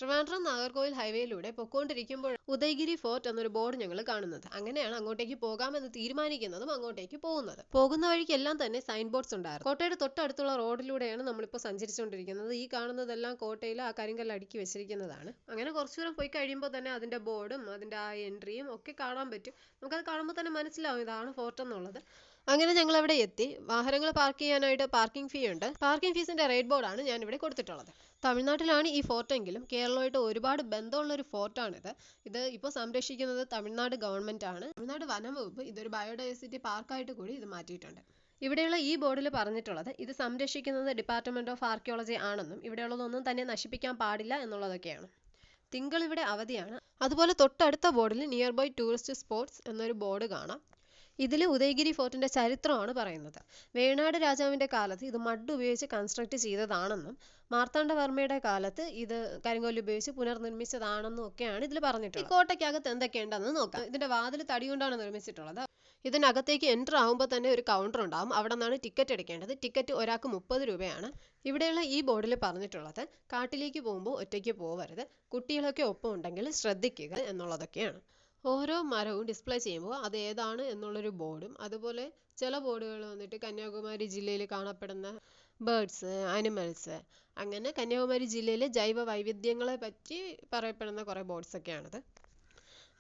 Trivandrum Nagercoil ഹൈവേയിലൂടെ പൊക്കോണ്ടിരിക്കുമ്പോൾ Udayagiri fort എന്നൊരു board ഞങ്ങൾ കാണുന്നത്. അങ്ങനെയാണ് അങ്ങോട്ടേക്ക് പോകാമെന്ന് തീരുമാനിക്കുന്നതും അങ്ങോട്ടേക്ക് പോകുന്നത്. പോകുന്ന വഴിക്ക് എല്ലാം തന്നെ സൈൻ ബോർഡ്സ് ഉണ്ടായിരുന്നു. കോട്ടയുടെ തൊട്ടടുത്തുള്ള റോഡിലൂടെയാണ് നമ്മളിപ്പോൾ സഞ്ചരിച്ചുകൊണ്ടിരിക്കുന്നത്. ഈ കാണുന്നതെല്ലാം കോട്ടയിൽ ആ കരിങ്കല്ല് അടുക്കി വെച്ചിരിക്കുന്നതാണ്. അങ്ങനെ കുറച്ചു ദൂരം പോയി കഴിയുമ്പോൾ തന്നെ അതിന്റെ ബോർഡും അതിന്റെ ആ എൻട്രിയും ഒക്കെ കാണാൻ പറ്റും. നമുക്കത് കാണുമ്പോൾ തന്നെ മനസ്സിലാവും ഇതാണ് ഫോർട്ട് എന്നുള്ളത്. അങ്ങനെ ഞങ്ങൾ അവിടെ എത്തി. വാഹനങ്ങൾ പാർക്ക് ചെയ്യാനായിട്ട് പാർക്കിംഗ് ഫീ ഉണ്ട്. പാർക്കിംഗ് ഫീസിന്റെ റേറ്റ് ബോർഡാണ് ഞാൻ ഇവിടെ കൊടുത്തിട്ടുള്ളത്. തമിഴ്നാട്ടിലാണ് ഈ ഫോർട്ടെങ്കിലും കേരളമായിട്ട് ഒരുപാട് ബന്ധമുള്ള ഒരു ഫോർട്ടാണിത്. ഇത് ഇപ്പോൾ സംരക്ഷിക്കുന്നത് തമിഴ്നാട് ഗവൺമെന്റ് ആണ്. തമിഴ്നാട് വനം വകുപ്പ് ഇതൊരു ബയോഡൈവേഴ്സിറ്റി പാർക്കായിട്ട് കൂടി ഇത് മാറ്റിയിട്ടുണ്ട്. ഇവിടെയുള്ള ഈ ബോർഡിൽ പറഞ്ഞിട്ടുള്ളത് ഇത് സംരക്ഷിക്കുന്നത് ഡിപ്പാർട്ട്മെന്റ് ഓഫ് ആർക്കിയോളജി ആണെന്നും ഇവിടെയുള്ളതൊന്നും തന്നെ നശിപ്പിക്കാൻ പാടില്ല എന്നുള്ളതൊക്കെയാണ്. തിങ്കൾ ഇവിടെ അവധിയാണ്. അതുപോലെ തൊട്ടടുത്ത ബോർഡിൽ നിയർ ബൈ ടൂറിസ്റ്റ് സ്പോട്ട്സ് എന്നൊരു ബോർഡ് കാണാം. ഇതിൽ ഉദയഗിരി ഫോർട്ടിന്റെ ചരിത്രമാണ് പറയുന്നത്. വേണാട് രാജാവിന്റെ കാലത്ത് ഇത് മഡ് ഉപയോഗിച്ച് കൺസ്ട്രക്ട് ചെയ്തതാണെന്നും മാർത്താണ്ഡവർമ്മയുടെ കാലത്ത് ഇത് കരിങ്കല്ല് ഉപയോഗിച്ച് പുനർനിർമ്മിച്ചതാണെന്നും ഒക്കെയാണ് ഇതിൽ പറഞ്ഞിട്ടുള്ളത്. ഈ കോട്ടയ്ക്കകത്ത് എന്തൊക്കെയുണ്ടെന്ന് നോക്കാം. ഇതിന്റെ വാതിൽ തടി കൊണ്ടാണ് നിർമ്മിച്ചിട്ടുള്ളത്. ഇതിനകത്തേക്ക് എൻ്റർ ആകുമ്പോൾ തന്നെ ഒരു കൗണ്ടർ ഉണ്ടാവും. അവിടെ നിന്നാണ് ടിക്കറ്റ് എടുക്കേണ്ടത്. ടിക്കറ്റ് ഒരാൾക്ക് 30 രൂപയാണ്. ഇവിടെയുള്ള ഈ ബോർഡിൽ പറഞ്ഞിട്ടുള്ളത് കാട്ടിലേക്ക് പോകുമ്പോൾ ഒറ്റയ്ക്ക് പോവരുത്, കുട്ടികളൊക്കെ ഒപ്പം ഉണ്ടെങ്കിൽ ശ്രദ്ധിക്കുക എന്നുള്ളതൊക്കെയാണ്. ഓരോ മരവും ഡിസ്പ്ലേ ചെയ്യുമ്പോൾ അത് ഏതാണ് എന്നുള്ളൊരു ബോർഡും, അതുപോലെ ചില ബോർഡുകൾ വന്നിട്ട് കന്യാകുമാരി ജില്ലയിൽ കാണപ്പെടുന്ന ബേർഡ്സ്, ആനിമൽസ്, അങ്ങനെ കന്യാകുമാരി ജില്ലയിലെ ജൈവ വൈവിധ്യങ്ങളെ പറ്റി പറയപ്പെടുന്ന കുറേ ബോർഡ്സ് ഒക്കെയാണത്.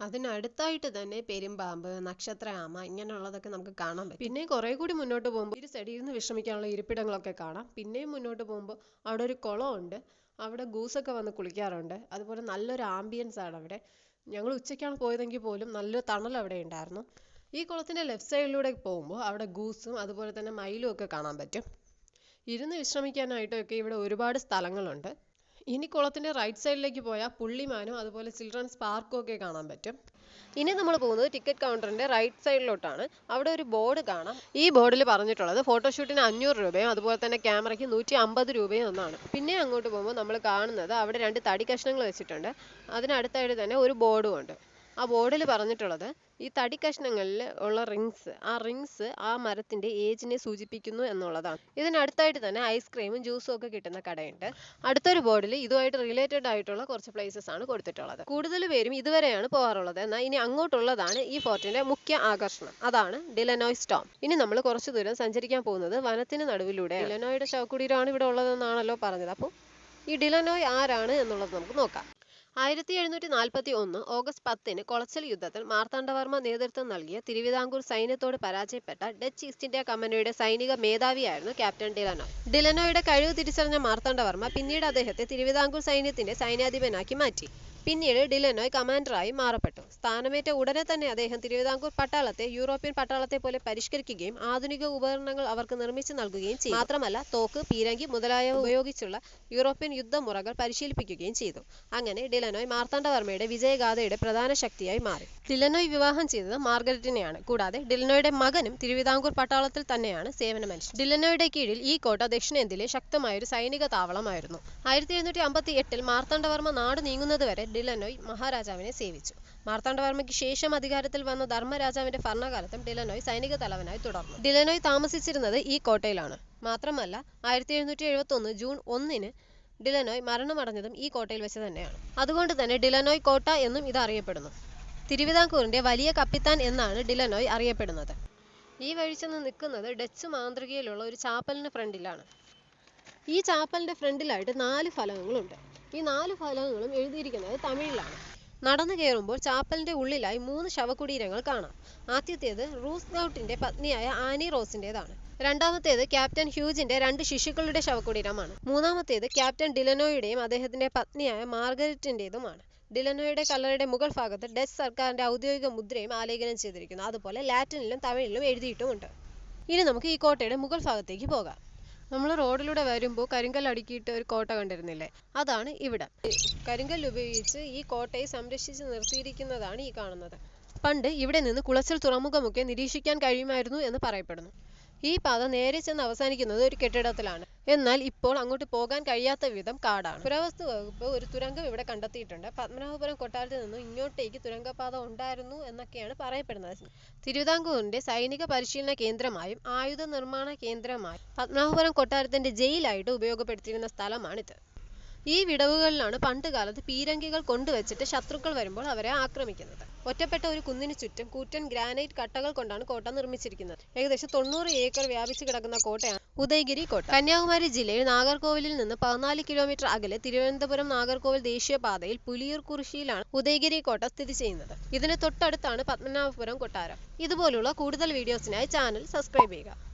അതിനടുത്തായിട്ട് തന്നെ പെരുമ്പാമ്പ്, നക്ഷത്രആമ ഇങ്ങനെയുള്ളതൊക്കെ നമുക്ക് കാണാൻ പറ്റും. പിന്നെ കുറേ കൂടി മുന്നോട്ട് പോകുമ്പോൾ ഒരു സൈഡിൽ ഇരുന്ന് വിശ്രമിക്കാനുള്ള ഇരിപ്പിടങ്ങളൊക്കെ കാണാം. പിന്നെയും മുന്നോട്ട് പോകുമ്പോൾ അവിടെ ഒരു കുളമുണ്ട്. അവിടെ ഗൂസൊക്കെ വന്ന് കുളിക്കാറുണ്ട്. അതുപോലെ നല്ലൊരു ആംബിയൻസ് ആണ് അവിടെ. ഞങ്ങൾ ഉച്ചയ്ക്കാണ് പോയതെങ്കിൽ പോലും നല്ലൊരു തണൽ അവിടെ ഉണ്ടായിരുന്നു. ഈ കുളത്തിന്റെ ലെഫ്റ്റ് സൈഡിലൂടെ പോകുമ്പോൾ അവിടെ ഗൂസും അതുപോലെ തന്നെ മയിലും ഒക്കെ കാണാൻ പറ്റും. ഇരുന്ന് വിശ്രമിക്കാനായിട്ടൊക്കെ ഇവിടെ ഒരുപാട് സ്ഥലങ്ങളുണ്ട്. ഇനി കുളത്തിന്റെ റൈറ്റ് സൈഡിലേക്ക് പോയാൽ പുള്ളിമാനും അതുപോലെ ചിൽഡ്രൻസ് പാർക്കും ഒക്കെ കാണാൻ പറ്റും. ഇനി നമ്മൾ പോകുന്നത് ടിക്കറ്റ് കൗണ്ടറിന്റെ റൈറ്റ് സൈഡിലോട്ടാണ്. അവിടെ ഒരു ബോർഡ് കാണാം. ഈ ബോർഡിൽ പറഞ്ഞിട്ടുള്ളത് ഫോട്ടോഷൂട്ടിന് 500 രൂപയും അതുപോലെ തന്നെ ക്യാമറയ്ക്ക് 150 രൂപയും എന്നാണ്. പിന്നെ അങ്ങോട്ട് പോകുമ്പോൾ നമ്മൾ കാണുന്നത് അവിടെ 2 തടി കഷ്ണങ്ങൾ വെച്ചിട്ടുണ്ട്. അതിനടുത്തായിട്ട് തന്നെ ഒരു ബോർഡും ഉണ്ട്. ആ ബോർഡിൽ പറഞ്ഞിട്ടുള്ളത് ഈ തടി കഷ്ണങ്ങളിൽ ഉള്ള റിങ്സ് ആ മരത്തിന്റെ ഏജിനെ സൂചിപ്പിക്കുന്നു എന്നുള്ളതാണ്. ഇതിനടുത്തായിട്ട് തന്നെ ഐസ്ക്രീമും ജ്യൂസും ഒക്കെ കിട്ടുന്ന കടയുണ്ട്. അടുത്തൊരു ബോർഡിൽ ഇതുമായിട്ട് റിലേറ്റഡ് ആയിട്ടുള്ള കുറച്ച് പ്ലേസസ് ആണ് കൊടുത്തിട്ടുള്ളത്. കൂടുതൽ പേരും ഇതുവരെയാണ് പോകാറുള്ളത്. എന്നാൽ ഇനി അങ്ങോട്ടുള്ളതാണ് ഈ ഫോർട്ടിന്റെ മുഖ്യ ആകർഷണം. അതാണ് ഡിലനോയ് സ്റ്റോം. ഇനി നമ്മൾ കുറച്ചു ദൂരം സഞ്ചരിക്കാൻ പോകുന്നത് വനത്തിന് നടുവിലൂടെ. ഡിലനോയുടെ ശവകുടീരമാണ് ഇവിടെ ഉള്ളതെന്നാണല്ലോ പറഞ്ഞത്. അപ്പോൾ ഈ ഡിലനോയ് ആരാണ് എന്നുള്ളത് നമുക്ക് നോക്കാം. 1741 ഓഗസ്റ്റ് 10 കൊളച്ചൽ യുദ്ധത്തിൽ മാർത്താണ്ഡവർമ്മ നേതൃത്വം നൽകിയ തിരുവിതാംകൂർ സൈന്യത്തോട് പരാജയപ്പെട്ട ഡച്ച് ഈസ്റ്റ് ഇന്ത്യ കമ്പനിയുടെ സൈനിക മേധാവിയായിരുന്നു ക്യാപ്റ്റൻ ഡിലനോയ്. ഡിലനോയുടെ കഴിവ് തിരിച്ചറിഞ്ഞ മാർത്താണ്ഡവർമ്മ പിന്നീട് അദ്ദേഹത്തെ തിരുവിതാംകൂർ സൈന്യത്തിന്റെ സൈന്യാധിപനാക്കി മാറ്റി. പിന്നീട് ഡിലനോയ് കമാൻഡറായി മാറപ്പെട്ടു. സ്ഥാനമേറ്റ ഉടനെ തന്നെ അദ്ദേഹം തിരുവിതാംകൂർ പട്ടാളത്തെ യൂറോപ്യൻ പട്ടാളത്തെ പോലെ പരിഷ്കരിക്കുകയും ആധുനിക ഉപകരണങ്ങൾ അവർക്ക് നിർമ്മിച്ചു നൽകുകയും ചെയ്തു. മാത്രമല്ല തോക്ക്, പീരങ്കി മുതലായവ ഉപയോഗിച്ചുള്ള യൂറോപ്യൻ യുദ്ധമുറകൾ പരിശീലിപ്പിക്കുകയും ചെയ്തു. അങ്ങനെ ഡിലനോയ് മാർത്താണ്ഡവർമ്മയുടെ വിജയഗാഥയുടെ പ്രധാന ശക്തിയായി മാറി. ഡിലനോയ് വിവാഹം ചെയ്തത് മാർഗരറ്റിനെയാണ്. കൂടാതെ ഡിലനോയുടെ മകനും തിരുവിതാംകൂർ പട്ടാളത്തിൽ തന്നെയാണ് സേവനമനുഷ്ഠിച്ചത്. ഡിലനോയുടെ കീഴിൽ ഈ കോട്ട ദക്ഷിണേന്ത്യയിലെ ശക്തമായൊരു സൈനിക താവളമായിരുന്നു. 1758 മാർത്താണ്ഡവർമ്മ നാട് നീങ്ങുന്നതുവരെ ഡിലനോയ് മഹാരാജാവിനെ സേവിച്ചു. മാർത്താണ്ഡവർമ്മയ്ക്ക് ശേഷം അധികാരത്തിൽ വന്ന ധർമ്മരാജാവിന്റെ ഭരണകാലത്തും ഡിലനോയ് സൈനിക തലവനായി തുടർന്നു. ഡിലനോയ് താമസിച്ചിരുന്നത് ഈ കോട്ടയിലാണ്. മാത്രമല്ല 1771 ജൂൺ 1 ഡിലനോയ് മരണമടഞ്ഞതും ഈ കോട്ടയിൽ വെച്ച് തന്നെയാണ്. അതുകൊണ്ട് തന്നെ ഡിലനോയ് കോട്ട എന്നും ഇത് അറിയപ്പെടുന്നു. തിരുവിതാംകൂറിന്റെ വലിയ കപ്പിത്താൻ എന്നാണ് ഡിലനോയ് അറിയപ്പെടുന്നത്. ഈ വഴി ചെന്ന് നിൽക്കുന്നത് ഡച്ച് മാതൃകയിലുള്ള ഒരു ചാപ്പലിന് ഫ്രണ്ടിലാണ്. ഈ ചാപ്പലിന്റെ ഫ്രണ്ടിലായിട്ട് 4 ഫലകങ്ങളുണ്ട്. ഈ 4 ഫലകങ്ങളും എഴുതിയിരിക്കുന്നത് തമിഴിലാണ്. നടന്നു കയറുമ്പോൾ ചാപ്പലിന്റെ ഉള്ളിലായി 3 ശവകുടീരങ്ങൾ കാണാം. ആദ്യത്തേത് റൂസ്വെൽറ്റിന്റെ പത്നിയായ ആനി റോസിന്റേതാണ്. രണ്ടാമത്തേത് ക്യാപ്റ്റൻ ഹ്യൂജിന്റെ 2 ശിശുക്കളുടെ ശവകുടീരമാണ്. മൂന്നാമത്തേത് ക്യാപ്റ്റൻ ഡിലനോയുടെയും അദ്ദേഹത്തിന്റെ പത്നിയായ മാർഗരറ്റിന്റേതുമാണ്. ഡിലനോയുടെ കല്ലറയുടെ മുകൾ ഭാഗത്ത് ഡച്ച് സർക്കാരിന്റെ ഔദ്യോഗിക മുദ്രയും ആലേഖനം ചെയ്തിരിക്കുന്നു. അതുപോലെ ലാറ്റിനിലും തമിഴിലും എഴുതിയിട്ടുമുണ്ട്. ഇനി നമുക്ക് ഈ കോട്ടയുടെ മുകൾ ഭാഗത്തേക്ക് പോകാം. നമ്മൾ റോഡിലൂടെ വരുമ്പോൾ കരിങ്കല്ല് അടുക്കിയിട്ട് ഒരു കോട്ട കണ്ടിരുന്നില്ലേ? അതാണ് ഇവിടെ. കരിങ്കല്ല് ഉപയോഗിച്ച് ഈ കോട്ടയെ സംരക്ഷിച്ച് നിർത്തിയിരിക്കുന്നതാണ് ഈ കാണുന്നത്. പണ്ട് ഇവിടെ നിന്ന് കുളച്ചൽ തുറമുഖമൊക്കെ നിരീക്ഷിക്കാൻ കഴിയുമായിരുന്നു എന്ന് പറയപ്പെടുന്നു. ഈ പാത നേരെ ചെന്ന് അവസാനിക്കുന്നത് ഒരു കെട്ടിടത്തിലാണ്. എന്നാൽ ഇപ്പോൾ അങ്ങോട്ട് പോകാൻ കഴിയാത്ത വിധം കാടാണ്. പുരാവസ്തു വകുപ്പ് ഒരു തുരങ്കം ഇവിടെ കണ്ടെത്തിയിട്ടുണ്ട്. പത്മനാഭപുരം കൊട്ടാരത്തിൽ നിന്നും ഇങ്ങോട്ടേക്ക് തുരങ്കപാത ഉണ്ടായിരുന്നു എന്നൊക്കെയാണ് പറയപ്പെടുന്നത്. തിരുവിതാംകൂറിന്റെ സൈനിക പരിശീലന കേന്ദ്രമായും ആയുധ നിർമ്മാണ കേന്ദ്രമായും പത്മനാഭപുരം കൊട്ടാരത്തിന്റെ ജയിലായിട്ട് ഉപയോഗപ്പെടുത്തിയിരുന്ന സ്ഥലമാണിത്. ഈ വിടവുകളിലാണ് പണ്ടുകാലത്ത് പീരങ്കികൾ കൊണ്ടുവച്ചിട്ട് ശത്രുക്കൾ വരുമ്പോൾ അവരെ ആക്രമിക്കുന്നത്. ഒറ്റപ്പെട്ട ഒരു കുന്നിനു ചുറ്റും കൂറ്റൻ ഗ്രാനൈറ്റ് കട്ടകൾ കൊണ്ടാണ് കോട്ട നിർമ്മിച്ചിരിക്കുന്നത്. ഏകദേശം 90 ഏക്കർ വ്യാപിച്ചു കിടക്കുന്ന കോട്ടയാണ് ഉദയഗിരി കോട്ട. കന്യാകുമാരി ജില്ലയിൽ നാഗർകോവിലിൽ നിന്ന് 14 കിലോമീറ്റർ അകലെ തിരുവനന്തപുരം നാഗർകോവിൽ ദേശീയപാതയിൽ പുലിയൂർ കുറിശ്ശിയിലാണ് ഉദയഗിരി കോട്ട സ്ഥിതി ചെയ്യുന്നത്. ഇതിന് തൊട്ടടുത്താണ് പത്മനാഭപുരം കൊട്ടാരം. ഇതുപോലുള്ള കൂടുതൽ വീഡിയോസിനായി ചാനൽ സബ്സ്ക്രൈബ് ചെയ്യുക.